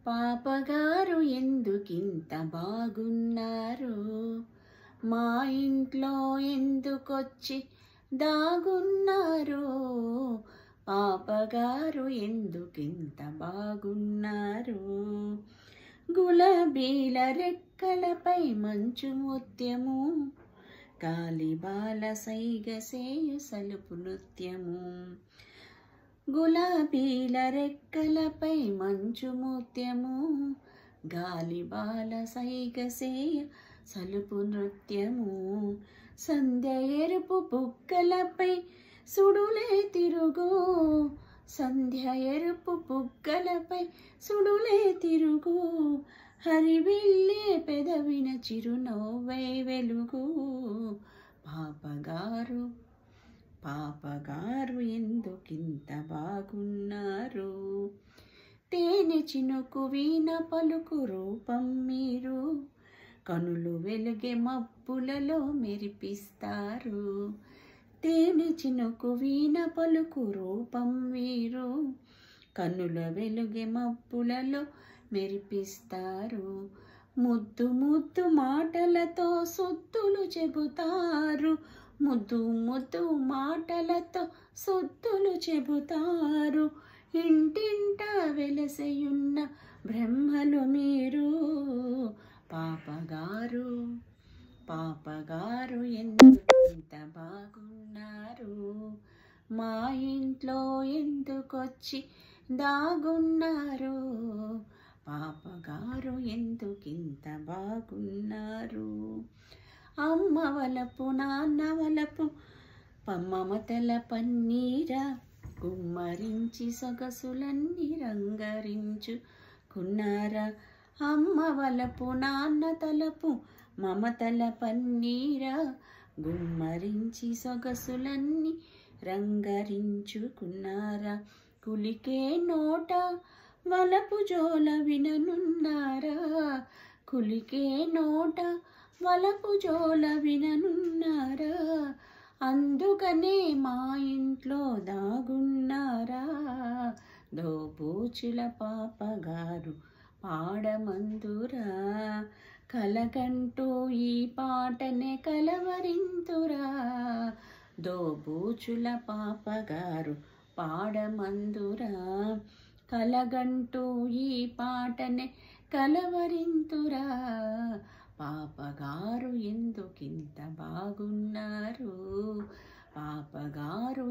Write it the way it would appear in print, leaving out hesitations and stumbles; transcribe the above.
పాపగారు ఎందుకింత బాగున్నారు, మా ఇంట్లో ఎందుకొచ్చి దాగున్నారు. పాపగారు ఎందుకింత బాగున్నారు. గులాబీల రెక్కలపై మంచు ముత్యము, గాలిబాల సైగసేయు సలుపు నృత్యము. గులాబీల రెక్కలపై మంచు ముత్యము, గాలిబాల సైగసేయ సలుపు నృత్యము. సంధ్య ఎరుపు బుగ్గలపై సుడులే తిరుగు, సంధ్య ఎరుపు బుగ్గలపై సుడులే తిరుగు. హరివిల్లే పెదవిన చిరునవ్వై వెలుగు. పాపగారు పాపగారు ఎందుకింత బాగున్నారు. తేనె చినుకు వీణ పలుకు రూపం మీరు, కనులు వెలుగే మబ్బులలో మెరిపిస్తారు. తేనె చినుకు వీణ పలుకు రూపం వీరు, కనుల వెలుగే మబ్బులలో మెరిపిస్తారు. ముద్దు ముద్దు మాటలతో సొత్తులు చెబుతారు, ముద్దు ముద్దు మాటలతో సొత్తులు చెబుతారు. ఇంటింట వెలసయున్న బ్రహ్మలు మీరు. పాపగారు పాపగారు ఎందుకింత బాగున్నారు, మా ఇంట్లో ఎందుకొచ్చి దాగున్నారు. పాపగారు ఎందుకింత బాగున్నారు. అమ్మ వలపు నాన్న వలపు మమతల పన్నీరా, కుమ్మరించి సొగసులన్నీ రంగరించుకున్నారా. అమ్మ వలపు నాన్న తలపు మమతల పన్నీరా, గుమ్మరించి సొగసులన్నీ రంగరించుకున్నారా. కులికే నోట వలపు జోల విననున్నారా, కులికే నోట వలపు జోల విననున్నారా. అందుకనే మా ఇంట్లో దాగున్నారా. దోబూచుల పాపగారు పాడమందురా, కలకంటూ ఈ పాటనే కలవరింతురా. దోబూచుల పాపగారు పాడమందురా, కలగంటూ ఈ పాటనే కలవరింతురా. పాపగారు ఎందుకింత బాగున్నారు. పాపగారు